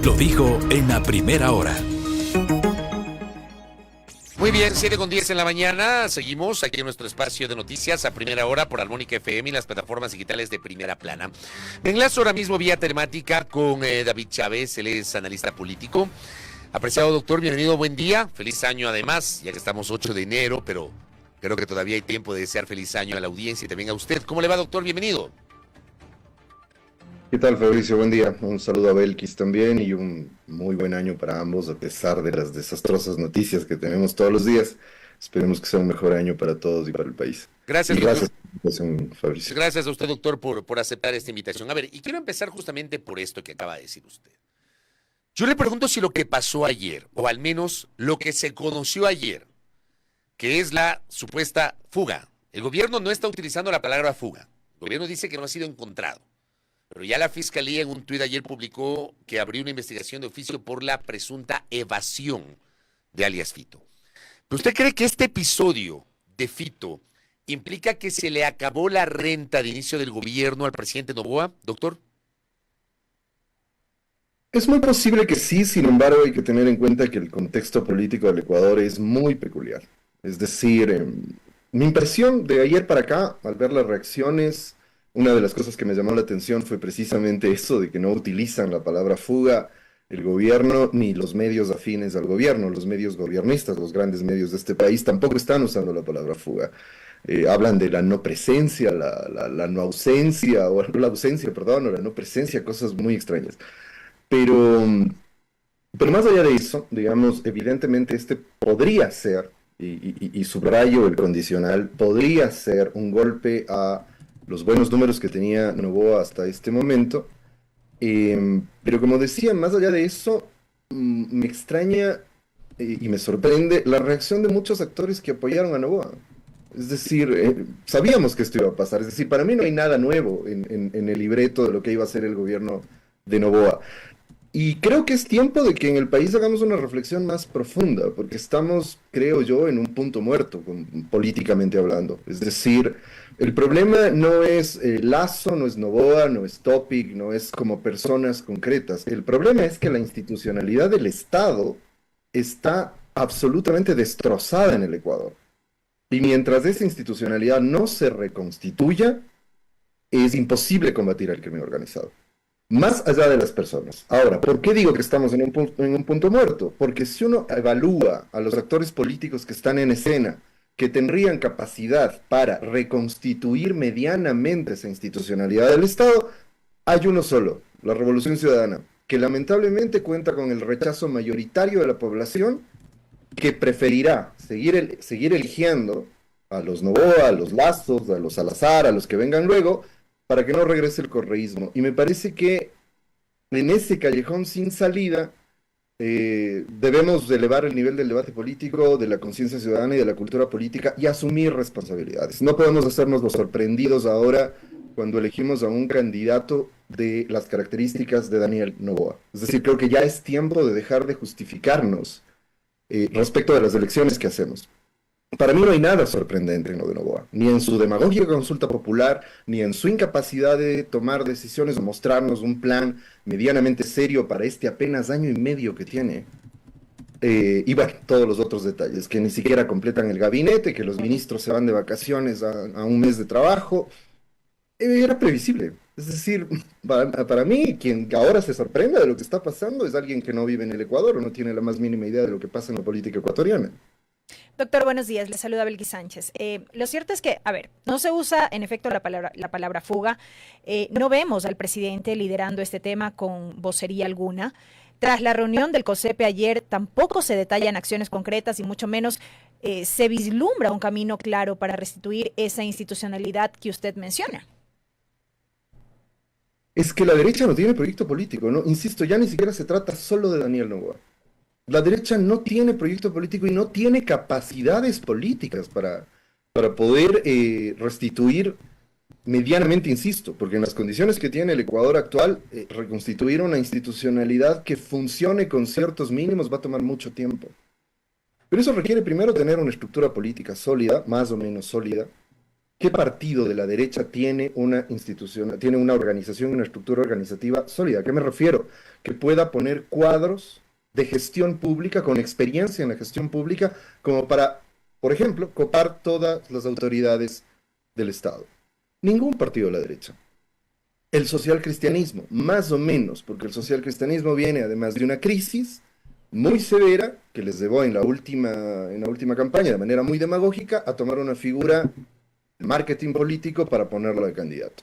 Lo dijo en la primera hora. Muy bien, 7:10 en la mañana. Seguimos aquí en nuestro espacio de noticias a primera hora por Armónica FM y las plataformas digitales de Primera Plana. Me enlazo ahora mismo vía telemática con David Chávez, él es analista político. Apreciado doctor, bienvenido, buen día. Feliz año además, ya que estamos 8 de enero, pero creo que todavía hay tiempo de desear feliz año a la audiencia y también a usted. ¿Cómo le va, doctor? Bienvenido. ¿Qué tal, Fabricio? Buen día. Un saludo a Belkis también y un muy buen año para ambos, a pesar de las desastrosas noticias que tenemos todos los días. Esperemos que sea un mejor año para todos y para el país. Gracias, y doctor. gracias por la invitación, Fabricio. Gracias a usted, doctor, por aceptar esta invitación. A ver, y quiero empezar justamente por esto que acaba de decir usted. Yo le pregunto si lo que pasó ayer, o al menos lo que se conoció ayer, que es la supuesta fuga. El gobierno no está utilizando la palabra fuga. El gobierno dice que no ha sido encontrado. Pero ya la Fiscalía en un tuit ayer publicó que abrió una investigación de oficio por la presunta evasión de alias Fito. ¿Pero usted cree que este episodio de Fito implica que se le acabó la renta de inicio del gobierno al presidente Noboa, doctor? Es muy posible que sí, sin embargo, hay que tener en cuenta que el contexto político del Ecuador es muy peculiar. Es decir, mi impresión de ayer para acá, al ver las reacciones, una de las cosas que me llamó la atención fue precisamente eso de que no utilizan la palabra fuga el gobierno ni los medios afines al gobierno, los medios gobiernistas, los grandes medios de este país tampoco están usando la palabra fuga. Hablan de la no presencia, la no ausencia, o la ausencia, perdón, o la no presencia, cosas muy extrañas. Pero, pero más allá de eso, digamos, evidentemente este podría ser, y subrayo el condicional, podría ser un golpe a los buenos números que tenía Noboa hasta este momento. Pero como decía, más allá de eso, me extraña y me sorprende la reacción de muchos actores que apoyaron a Noboa. Es decir, sabíamos que esto iba a pasar. Es decir, para mí no hay nada nuevo en el libreto de lo que iba a hacer el gobierno de Noboa. Y creo que es tiempo de que en el país hagamos una reflexión más profunda, porque estamos, creo yo, en un punto muerto, políticamente hablando. Es decir, el problema no es Lasso, no es Noboa, no es Topic, no es como personas concretas. El problema es que la institucionalidad del Estado está absolutamente destrozada en el Ecuador. Y mientras esa institucionalidad no se reconstituya, es imposible combatir al crimen organizado. Más allá de las personas. Ahora, ¿por qué digo que estamos en un punto muerto? Porque si uno evalúa a los actores políticos que están en escena, que tendrían capacidad para reconstituir medianamente esa institucionalidad del Estado, hay uno solo, la Revolución Ciudadana, que lamentablemente cuenta con el rechazo mayoritario de la población, que preferirá seguir eligiendo a los Noboa, a los Lazos, a los Salazar, a los que vengan luego, para que no regrese el correísmo. Y me parece que en ese callejón sin salida debemos elevar el nivel del debate político, de la conciencia ciudadana y de la cultura política y asumir responsabilidades. No podemos hacernos los sorprendidos ahora cuando elegimos a un candidato de las características de Daniel Noboa. Es decir, creo que ya es tiempo de dejar de justificarnos respecto de las elecciones que hacemos. Para mí no hay nada sorprendente en lo de Noboa, ni en su demagogia consulta popular, ni en su incapacidad de tomar decisiones o mostrarnos un plan medianamente serio para este apenas año y medio que tiene. Y bueno, todos los otros detalles, que ni siquiera completan el gabinete, que los ministros se van de vacaciones a un mes de trabajo, era previsible. Es decir, para mí, quien ahora se sorprende de lo que está pasando es alguien que no vive en el Ecuador o no tiene la más mínima idea de lo que pasa en la política ecuatoriana. Doctor, buenos días. Le saluda Belkis Sánchez. Lo cierto es que, a ver, no se usa en efecto la palabra fuga. No vemos al presidente liderando este tema con vocería alguna. Tras la reunión del COSEPE ayer, tampoco se detallan acciones concretas y mucho menos se vislumbra un camino claro para restituir esa institucionalidad que usted menciona. Es que la derecha no tiene proyecto político, ¿no? Insisto, ya ni siquiera se trata solo de Daniel Noboa. La derecha no tiene proyecto político y no tiene capacidades políticas para poder restituir medianamente, insisto, porque en las condiciones que tiene el Ecuador actual, reconstituir una institucionalidad que funcione con ciertos mínimos va a tomar mucho tiempo. Pero eso requiere primero tener una estructura política sólida, más o menos sólida, ¿Qué partido de la derecha tiene una institución, tiene una organización, una estructura organizativa sólida? ¿A qué me refiero? Que pueda poner cuadros de gestión pública, con experiencia en la gestión pública, como para, por ejemplo, copar todas las autoridades del Estado. Ningún partido de la derecha. El socialcristianismo, más o menos, porque el socialcristianismo viene además de una crisis muy severa que les llevó en la última campaña, de manera muy demagógica, a tomar una figura de marketing político para ponerlo de candidato.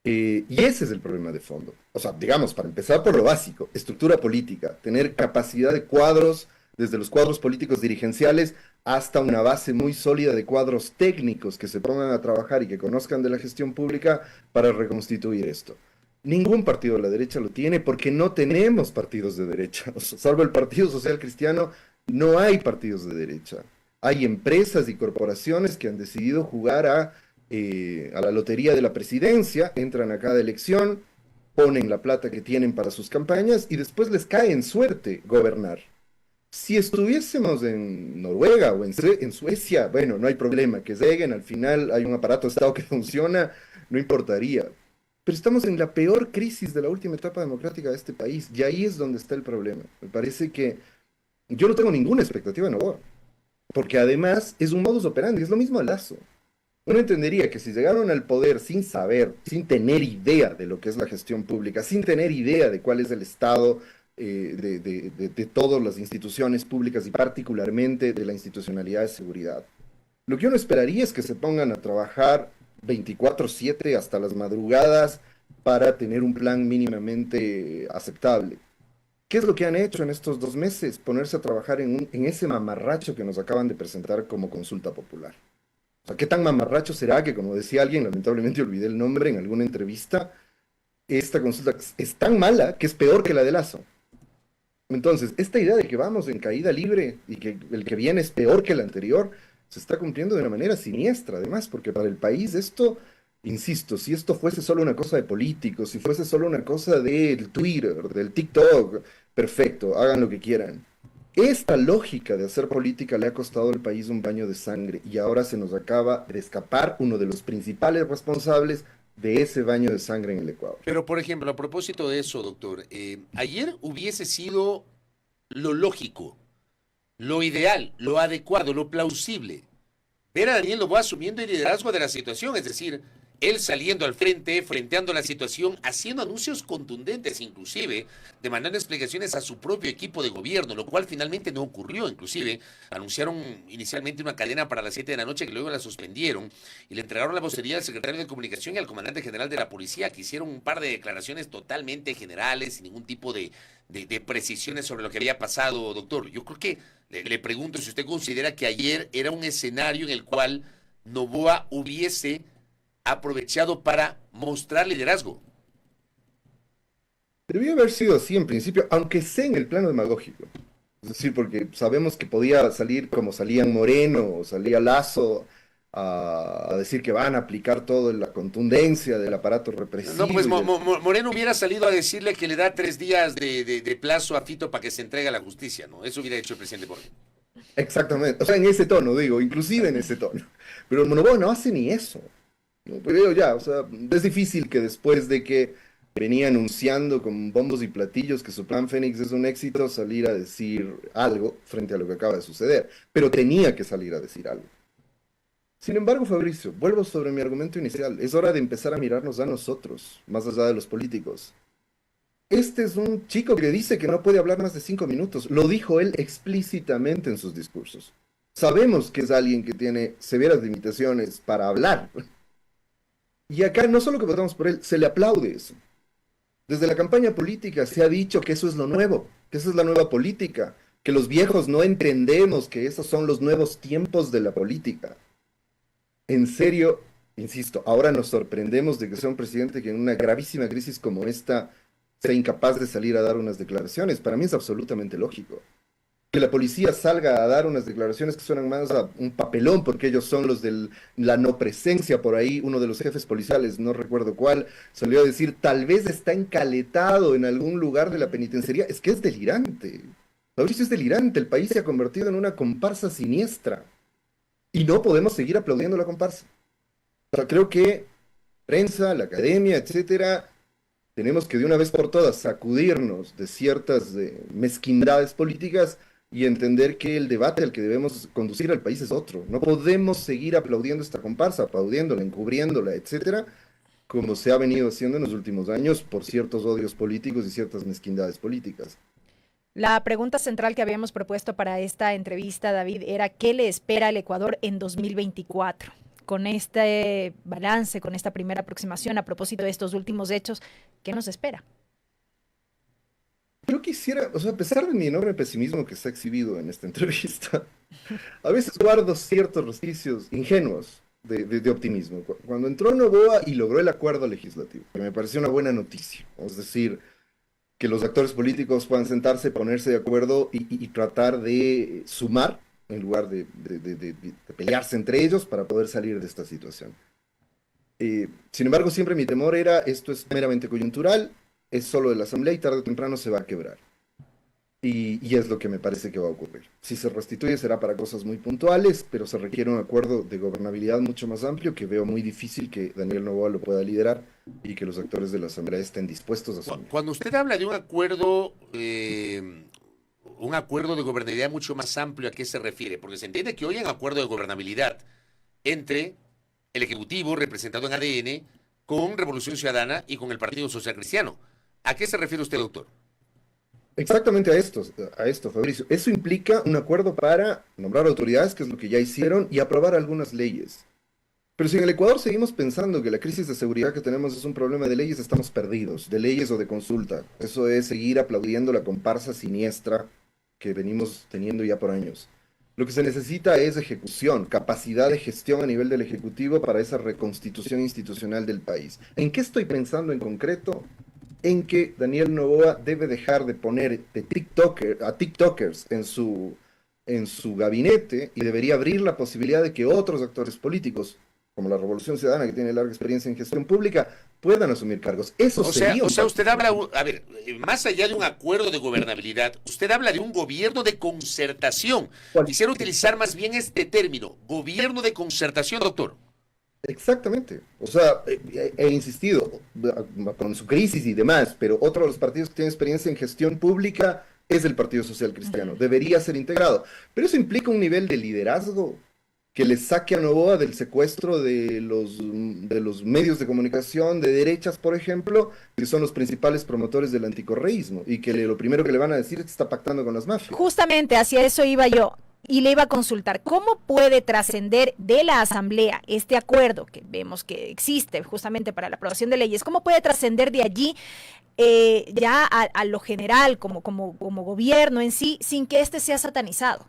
Y ese es el problema de fondo. O sea, digamos, para empezar por lo básico, estructura política, tener capacidad de cuadros, desde los cuadros políticos dirigenciales hasta una base muy sólida de cuadros técnicos que se pongan a trabajar y que conozcan de la gestión pública para reconstituir esto. Ningún partido de la derecha lo tiene porque no tenemos partidos de derecha. O sea, salvo el Partido Social Cristiano, no hay partidos de derecha. Hay empresas y corporaciones que han decidido jugar a la lotería de la presidencia, entran a cada elección, ponen la plata que tienen para sus campañas y después les cae en suerte gobernar. Si estuviésemos en Noruega o en Suecia, bueno, no hay problema, que lleguen, al final hay un aparato de Estado que funciona, no importaría. Pero estamos en la peor crisis de la última etapa democrática de este país, y ahí es donde está el problema. Me parece que yo no tengo ninguna expectativa de Novoa, porque además es un modus operandi, es lo mismo a Lazo. Uno entendería que si llegaron al poder sin saber, sin tener idea de lo que es la gestión pública, sin tener idea de cuál es el estado de todas las instituciones públicas y particularmente de la institucionalidad de seguridad, lo que uno esperaría es que se pongan a trabajar 24/7 hasta las madrugadas para tener un plan mínimamente aceptable. ¿Qué es lo que han hecho en estos 2 meses? Ponerse a trabajar en ese mamarracho que nos acaban de presentar como consulta popular. O sea, ¿qué tan mamarracho será que, como decía alguien, lamentablemente olvidé el nombre en alguna entrevista, esta consulta es tan mala que es peor que la de Lazo? Entonces, esta idea de que vamos en caída libre y que el que viene es peor que el anterior, se está cumpliendo de una manera siniestra, además, porque para el país esto, insisto, si esto fuese solo una cosa de políticos, si fuese solo una cosa del Twitter, del TikTok, perfecto, hagan lo que quieran. Esta lógica de hacer política le ha costado al país un baño de sangre y ahora se nos acaba de escapar uno de los principales responsables de ese baño de sangre en el Ecuador. Pero, por ejemplo, a propósito de eso, doctor, ayer hubiese sido lo lógico, lo ideal, lo adecuado, lo plausible, ver a Daniel Noboa asumiendo el liderazgo de la situación, es decir, él saliendo al frente, frenteando la situación, haciendo anuncios contundentes, inclusive demandando explicaciones a su propio equipo de gobierno, lo cual finalmente no ocurrió. Inclusive anunciaron inicialmente una cadena para las 7 de la noche que luego la suspendieron y le entregaron la vocería al secretario de Comunicación y al comandante general de la policía, que hicieron un par de declaraciones totalmente generales, sin ningún tipo de precisiones sobre lo que había pasado, doctor. Yo creo que le pregunto si usted considera que ayer era un escenario en el cual Noboa hubiese aprovechado para mostrar liderazgo. Debió haber sido así en principio, aunque sea en el plano demagógico. Es decir, porque sabemos que podía salir como salían Moreno o salía Lazo a decir que van a aplicar toda la contundencia del aparato represivo. No, pues Moreno hubiera salido a decirle que le da 3 días de plazo a Fito para que se entregue a la justicia, ¿no? Eso hubiera hecho el presidente Moreno. Exactamente, o sea, en ese tono, digo, inclusive en ese tono. Pero Noboa no hace ni eso. ¿No? Pero ya, o sea, es difícil que después de que venía anunciando con bombos y platillos que su plan Fénix es un éxito, salir a decir algo frente a lo que acaba de suceder. Pero tenía que salir a decir algo. Sin embargo, Fabricio, vuelvo sobre mi argumento inicial. Es hora de empezar a mirarnos a nosotros, más allá de los políticos. Este es un chico que dice que no puede hablar más de 5 minutos. Lo dijo él explícitamente en sus discursos. Sabemos que es alguien que tiene severas limitaciones para hablar. Y acá no solo que votamos por él, se le aplaude eso. Desde la campaña política se ha dicho que eso es lo nuevo, que esa es la nueva política, que los viejos no entendemos que esos son los nuevos tiempos de la política. En serio, insisto, ahora nos sorprendemos de que sea un presidente que en una gravísima crisis como esta sea incapaz de salir a dar unas declaraciones. Para mí es absolutamente lógico. Que la policía salga a dar unas declaraciones que suenan más a un papelón, porque ellos son los de la no presencia por ahí. Uno de los jefes policiales, no recuerdo cuál, salió a decir, tal vez está encaletado en algún lugar de la penitenciaría. Es que es delirante. Fabricio, es delirante. El país se ha convertido en una comparsa siniestra. Y no podemos seguir aplaudiendo la comparsa. O sea, creo que prensa, la academia, etcétera, tenemos que de una vez por todas sacudirnos de ciertas mezquindades políticas y entender que el debate al que debemos conducir al país es otro. No podemos seguir aplaudiendo esta comparsa, aplaudiéndola, encubriéndola, etcétera, como se ha venido haciendo en los últimos años por ciertos odios políticos y ciertas mezquindades políticas. La pregunta central que habíamos propuesto para esta entrevista, David, era ¿qué le espera al Ecuador en 2024? Con este balance, con esta primera aproximación a propósito de estos últimos hechos, ¿qué nos espera? Yo quisiera, o sea, a pesar de mi enorme pesimismo que se ha exhibido en esta entrevista, a veces guardo ciertos resquicios ingenuos de optimismo. Cuando entró Noboa y logró el acuerdo legislativo, que me pareció una buena noticia, es decir, que los actores políticos puedan sentarse, ponerse de acuerdo y tratar de sumar en lugar de pelearse entre ellos para poder salir de esta situación. Sin embargo, siempre mi temor era, esto es meramente coyuntural, es solo de la Asamblea y tarde o temprano se va a quebrar. Y es lo que me parece que va a ocurrir. Si se restituye será para cosas muy puntuales, pero se requiere un acuerdo de gobernabilidad mucho más amplio que veo muy difícil que Daniel Noboa lo pueda liderar y que los actores de la Asamblea estén dispuestos a asumir. Cuando usted habla de un acuerdo de gobernabilidad mucho más amplio, ¿a qué se refiere? Porque se entiende que hoy hay un acuerdo de gobernabilidad entre el Ejecutivo, representado en ADN, con Revolución Ciudadana y con el Partido Social Cristiano. ¿A qué se refiere usted, doctor? Exactamente a esto, Fabricio. Eso implica un acuerdo para nombrar autoridades, que es lo que ya hicieron, y aprobar algunas leyes. Pero si en el Ecuador seguimos pensando que la crisis de seguridad que tenemos es un problema de leyes, estamos perdidos, de leyes o de consulta. Eso es seguir aplaudiendo la comparsa siniestra que venimos teniendo ya por años. Lo que se necesita es ejecución, capacidad de gestión a nivel del Ejecutivo para esa reconstitución institucional del país. ¿En qué estoy pensando en concreto? En que Daniel Noboa debe dejar de poner a TikTokers en su gabinete y debería abrir la posibilidad de que otros actores políticos, como la Revolución Ciudadana, que tiene larga experiencia en gestión pública, puedan asumir cargos. Eso sería... O sea, usted habla, a ver, más allá de un acuerdo de gobernabilidad, usted habla de un gobierno de concertación. Quisiera utilizar más bien este término, gobierno de concertación, doctor. Exactamente. O sea, he insistido con su crisis y demás, pero otro de los partidos que tiene experiencia en gestión pública es el Partido Social Cristiano. Debería ser integrado. Pero eso implica un nivel de liderazgo que le saque a Noboa del secuestro de los medios de comunicación de derechas, por ejemplo, que son los principales promotores del anticorreísmo, y que lo primero que le van a decir es que está pactando con las mafias. Justamente hacia eso iba yo. Y le iba a consultar, ¿cómo puede trascender de la Asamblea este acuerdo que vemos que existe justamente para la aprobación de leyes? ¿Cómo puede trascender de allí ya a lo general, como gobierno en sí, sin que este sea satanizado?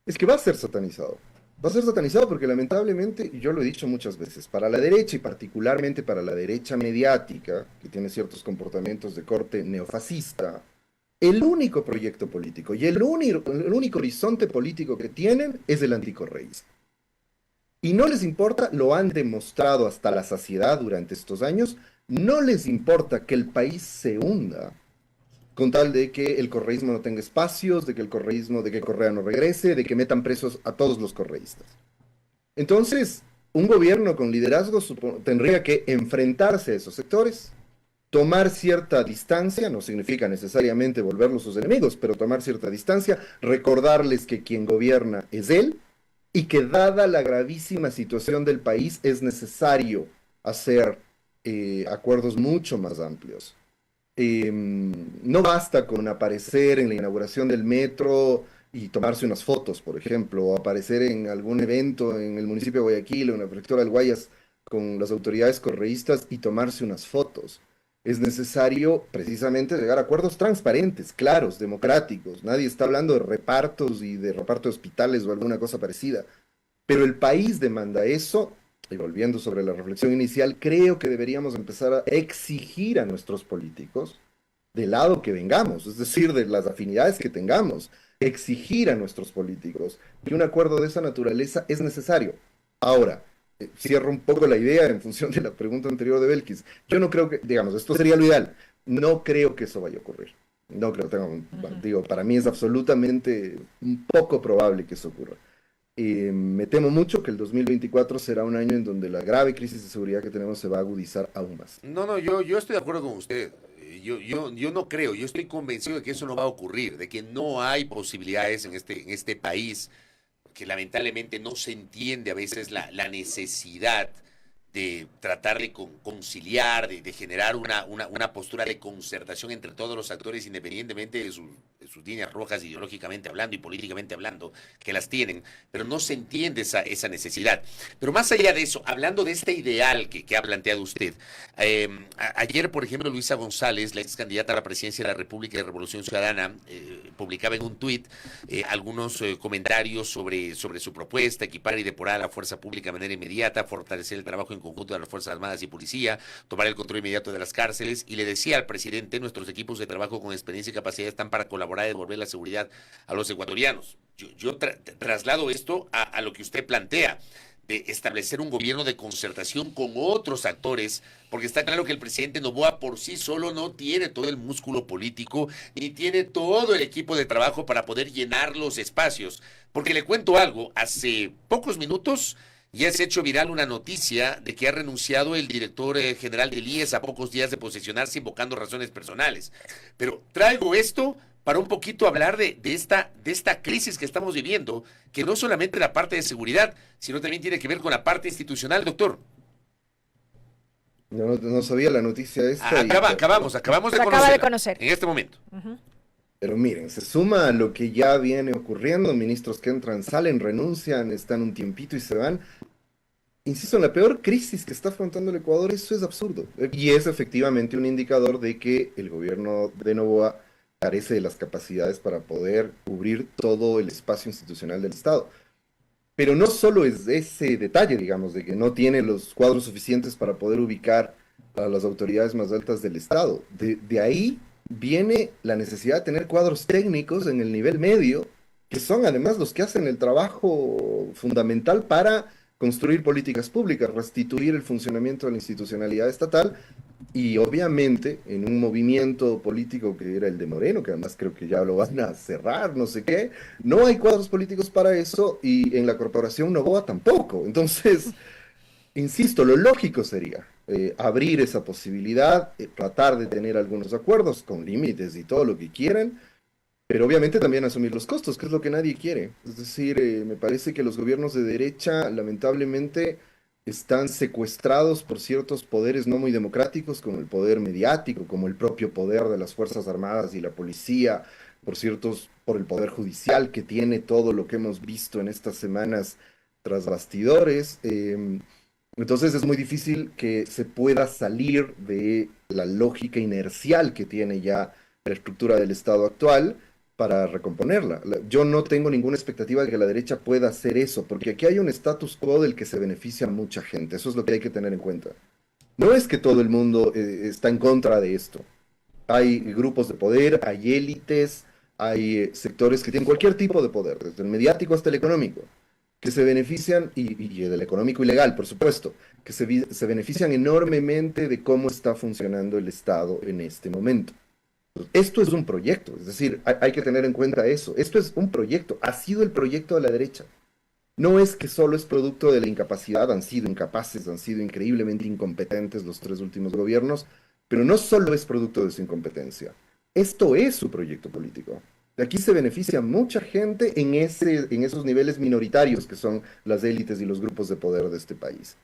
Es que va a ser satanizado. Va a ser satanizado porque lamentablemente, y yo lo he dicho muchas veces, para la derecha y particularmente para la derecha mediática, que tiene ciertos comportamientos de corte neofascista, el único proyecto político y el único horizonte político que tienen es el anticorreísmo. Y no les importa, lo han demostrado hasta la saciedad durante estos años, no les importa que el país se hunda con tal de que el correísmo no tenga espacios, de que Correa no regrese, de que metan presos a todos los correístas. Entonces, un gobierno con liderazgo tendría que enfrentarse a esos sectores, tomar cierta distancia, no significa necesariamente volverlos sus enemigos, pero tomar cierta distancia, recordarles que quien gobierna es él y que dada la gravísima situación del país es necesario hacer acuerdos mucho más amplios. No basta con aparecer en la inauguración del metro y tomarse unas fotos, por ejemplo, o aparecer en algún evento en el municipio de Guayaquil o en la prefectura del Guayas con las autoridades correístas y tomarse unas fotos. Es necesario precisamente llegar a acuerdos transparentes, claros, democráticos. Nadie está hablando de repartos y de reparto de hospitales o alguna cosa parecida. Pero el país demanda eso. Y volviendo sobre la reflexión inicial, creo que deberíamos empezar a exigir a nuestros políticos, del lado que vengamos, es decir, de las afinidades que tengamos, exigir a nuestros políticos que un acuerdo de esa naturaleza es necesario. Ahora, cierro un poco la idea en función de la pregunta anterior de Belkis. Yo no creo que, digamos, esto sería lo ideal. No creo que eso vaya a ocurrir. No creo, digo, para mí es absolutamente un poco probable que eso ocurra. Me temo mucho que el 2024 será un año en donde la grave crisis de seguridad que tenemos se va a agudizar aún más. No, yo estoy de acuerdo con usted. Yo no creo, yo estoy convencido de que eso no va a ocurrir, de que no hay posibilidades en este país, que lamentablemente no se entiende a veces la necesidad de tratar de conciliar, de generar una postura de concertación entre todos los actores, independientemente de sus líneas rojas, ideológicamente hablando y políticamente hablando, que las tienen, pero no se entiende esa necesidad. Pero más allá de eso, hablando de este ideal que ha planteado usted, ayer, por ejemplo, Luisa González, la ex candidata a la presidencia de la República de Revolución Ciudadana, publicaba en un tuit algunos comentarios sobre su propuesta: equipar y depurar a la fuerza pública de manera inmediata, fortalecer el trabajo en conjunto de las Fuerzas Armadas y Policía, tomar el control inmediato de las cárceles, y le decía al presidente: nuestros equipos de trabajo con experiencia y capacidad están para colaborar y devolver la seguridad a los ecuatorianos. Yo traslado esto a lo que usted plantea, de establecer un gobierno de concertación con otros actores, porque está claro que el presidente Noboa por sí solo no tiene todo el músculo político, ni tiene todo el equipo de trabajo para poder llenar los espacios. Porque le cuento algo: hace pocos minutos ya se ha hecho viral una noticia de que ha renunciado el director general del IES a pocos días de posesionarse, invocando razones personales. Pero traigo esto para un poquito hablar de esta crisis que estamos viviendo, que no solamente la parte de seguridad, sino también tiene que ver con la parte institucional, doctor. No sabía la noticia esta. Acabamos de acaba de conocer en este momento. Pero miren, se suma a lo que ya viene ocurriendo: ministros que entran, salen, renuncian, están un tiempito y se van. Insisto, en la peor crisis que está afrontando el Ecuador, eso es absurdo. Y es efectivamente un indicador de que el gobierno de Noboa carece de las capacidades para poder cubrir todo el espacio institucional del Estado. Pero no solo es ese detalle, digamos, de que no tiene los cuadros suficientes para poder ubicar a las autoridades más altas del Estado. De ahí viene la necesidad de tener cuadros técnicos en el nivel medio, que son además los que hacen el trabajo fundamental para construir políticas públicas, restituir el funcionamiento de la institucionalidad estatal. Y obviamente en un movimiento político que era el de Moreno, que además creo que ya lo van a cerrar, no sé qué, no hay cuadros políticos para eso, y en la corporación Noboa tampoco. Entonces, insisto, lo lógico sería abrir esa posibilidad, tratar de tener algunos acuerdos con límites y todo lo que quieran, pero obviamente también asumir los costos, que es lo que nadie quiere. Es decir, me parece que los gobiernos de derecha, lamentablemente, están secuestrados por ciertos poderes no muy democráticos, como el poder mediático, como el propio poder de las Fuerzas Armadas y la policía, por el poder judicial, que tiene todo lo que hemos visto en estas semanas tras bastidores. Entonces es muy difícil que se pueda salir de la lógica inercial que tiene ya la estructura del Estado actual para recomponerla. Yo no tengo ninguna expectativa de que la derecha pueda hacer eso, porque aquí hay un status quo del que se beneficia mucha gente. Eso es lo que hay que tener en cuenta. No es que todo el mundo está en contra de esto. Hay grupos de poder, hay élites, hay sectores que tienen cualquier tipo de poder, desde el mediático hasta el económico, que se benefician, y del económico ilegal, por supuesto, que se benefician enormemente de cómo está funcionando el Estado en este momento. Esto es un proyecto, es decir, hay que tener en cuenta eso. Esto es un proyecto, ha sido el proyecto de la derecha. No es que solo es producto de la incapacidad, han sido incapaces, han sido increíblemente incompetentes los 3 últimos gobiernos, pero no solo es producto de su incompetencia. Esto es su proyecto político. De aquí se beneficia mucha gente en esos niveles minoritarios que son las élites y los grupos de poder de este país.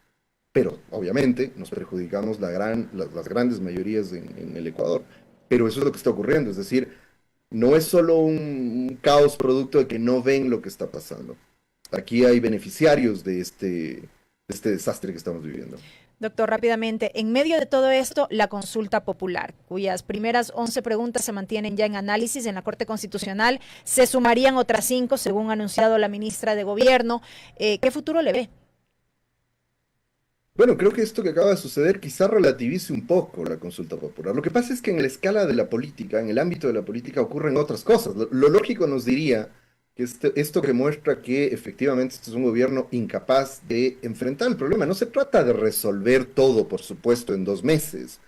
Pero, obviamente, nos perjudicamos las grandes mayorías en el Ecuador. Pero eso es lo que está ocurriendo, es decir, no es solo un caos producto de que no ven lo que está pasando. Aquí hay beneficiarios de este desastre que estamos viviendo. Doctor, rápidamente, en medio de todo esto, la consulta popular, cuyas primeras 11 preguntas se mantienen ya en análisis en la Corte Constitucional, se sumarían otras 5, según ha anunciado la ministra de Gobierno. ¿Qué futuro le ve? Bueno, creo que esto que acaba de suceder quizá relativice un poco la consulta popular. Lo que pasa es que en la escala de la política, en el ámbito de la política, ocurren otras cosas. Lo lógico nos diría que esto que muestra que efectivamente este es un gobierno incapaz de enfrentar el problema. No se trata de resolver todo, por supuesto, en 2 meses,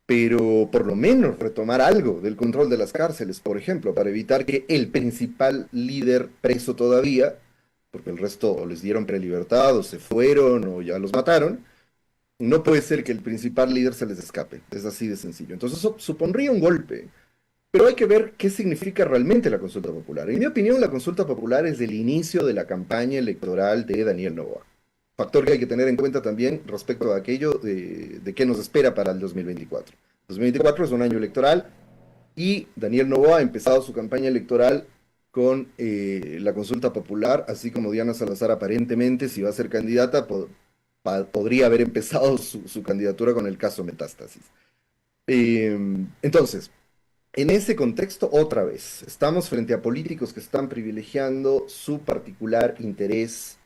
pero por lo menos retomar algo del control de las cárceles, por ejemplo, para evitar que el principal líder preso todavía porque el resto o les dieron prelibertad o se fueron o ya los mataron. No puede ser que el principal líder se les escape, es así de sencillo. Entonces eso supondría un golpe, pero hay que ver qué significa realmente la consulta popular. En mi opinión, la consulta popular es el inicio de la campaña electoral de Daniel Noboa. Factor que hay que tener en cuenta también respecto a aquello de qué nos espera para el 2024. 2024 es un año electoral y Daniel Noboa ha empezado su campaña electoral con la consulta popular, así como Diana Salazar aparentemente, si va a ser candidata, podría haber empezado su candidatura con el caso Metástasis. Entonces, en ese contexto, otra vez, estamos frente a políticos que están privilegiando su particular interés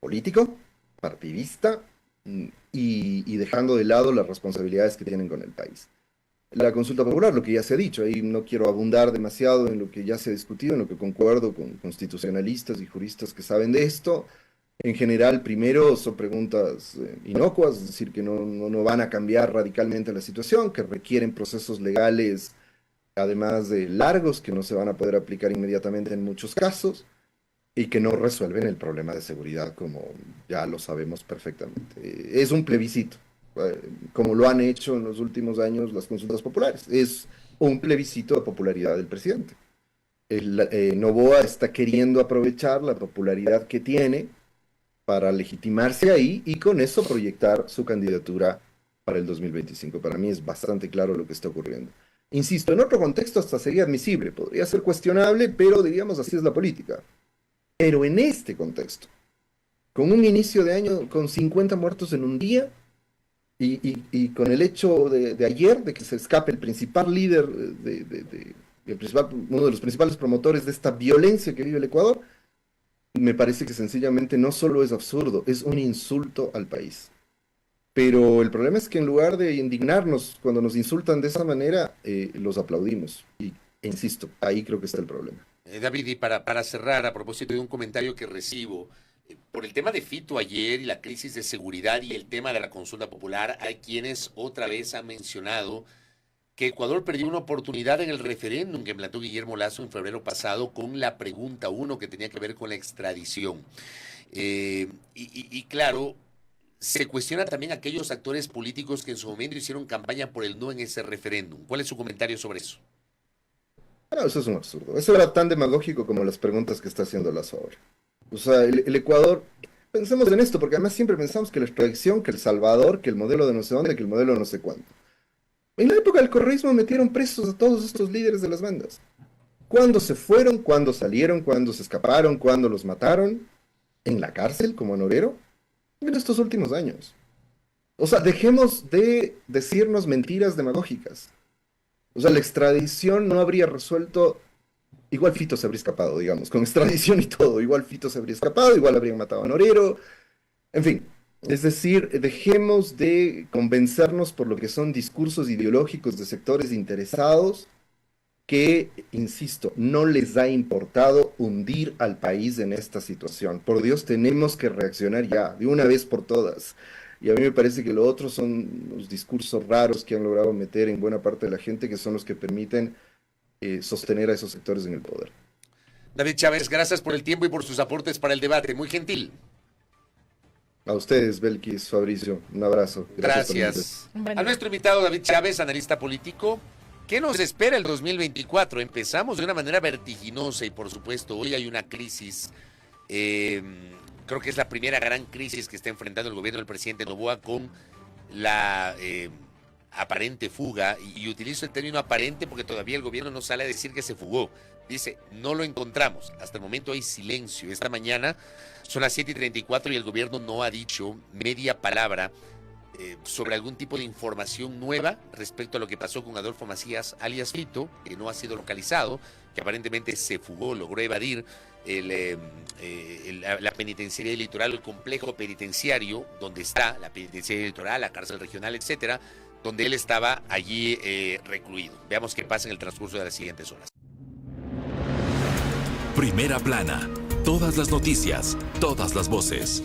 político, partidista, y dejando de lado las responsabilidades que tienen con el país. La consulta popular, lo que ya se ha dicho, ahí no quiero abundar demasiado en lo que ya se ha discutido, en lo que concuerdo con constitucionalistas y juristas que saben de esto. En general, primero, son preguntas inocuas, es decir, que no van a cambiar radicalmente la situación, que requieren procesos legales, además de largos, que no se van a poder aplicar inmediatamente en muchos casos, y que no resuelven el problema de seguridad, como ya lo sabemos perfectamente. Es un plebiscito, como lo han hecho en los últimos años las consultas populares. Es un plebiscito de popularidad del presidente. Noboa está queriendo aprovechar la popularidad que tiene para legitimarse ahí y con eso proyectar su candidatura para el 2025. Para mí es bastante claro lo que está ocurriendo. Insisto, en otro contexto hasta sería admisible, podría ser cuestionable, pero diríamos así es la política. Pero en este contexto, con un inicio de año con 50 muertos en un día y con el hecho de ayer de que se escape el principal líder, uno de los principales promotores de esta violencia que vive el Ecuador, me parece que sencillamente no solo es absurdo, es un insulto al país. Pero el problema es que en lugar de indignarnos cuando nos insultan de esa manera, los aplaudimos. Y insisto, ahí creo que está el problema. David, y para cerrar, a propósito de un comentario que recibo, por el tema de Fito ayer y la crisis de seguridad y el tema de la consulta popular, hay quienes otra vez han mencionado que Ecuador perdió una oportunidad en el referéndum que plantó Guillermo Lasso en febrero pasado con la pregunta 1 que tenía que ver con la extradición. Y claro, se cuestiona también a aquellos actores políticos que en su momento hicieron campaña por el no en ese referéndum. ¿Cuál es su comentario sobre eso? No, eso es un absurdo. Eso era tan demagógico como las preguntas que está haciendo Lasso ahora. O sea, el Ecuador, pensemos en esto, porque además siempre pensamos que la extradición, que El Salvador, que el modelo de no sé dónde, que el modelo de no sé cuánto. En la época del correísmo metieron presos a todos estos líderes de las bandas. ¿Cuándo se fueron? ¿Cuándo salieron? ¿Cuándo se escaparon? ¿Cuándo los mataron? ¿En la cárcel, como Norero? En estos últimos años. O sea, dejemos de decirnos mentiras demagógicas. O sea, la extradición no habría resuelto. Igual Fito se habría escapado, digamos, con extradición y todo. Igual Fito se habría escapado, igual habrían matado a Norero. En fin, es decir, dejemos de convencernos por lo que son discursos ideológicos de sectores interesados que, insisto, no les ha importado hundir al país en esta situación. Por Dios, tenemos que reaccionar ya, de una vez por todas. Y a mí me parece que lo otro son los discursos raros que han logrado meter en buena parte de la gente, que son los que permiten sostener a esos sectores en el poder. David Chávez, gracias por el tiempo y por sus aportes para el debate. Muy gentil. A ustedes, Belkis, Fabricio, un abrazo. Gracias. A nuestro invitado David Chávez, analista político. ¿Qué nos espera el 2024? Empezamos de una manera vertiginosa y por supuesto hoy hay una crisis. Creo que es la primera gran crisis que está enfrentando el gobierno del presidente Noboa con la aparente fuga, y utilizo el término aparente porque todavía el gobierno no sale a decir que se fugó. Dice, no lo encontramos. Hasta el momento hay silencio. Esta mañana son las 7:34 y el gobierno no ha dicho media palabra sobre algún tipo de información nueva respecto a lo que pasó con Adolfo Macías, alias Fito, que no ha sido localizado, que aparentemente se fugó, logró evadir la penitenciaría del litoral, el complejo penitenciario donde está la penitenciaría del litoral, la cárcel regional, etcétera, donde él estaba allí recluido. Veamos qué pasa en el transcurso de las siguientes horas. Primera plana. Todas las noticias, todas las voces.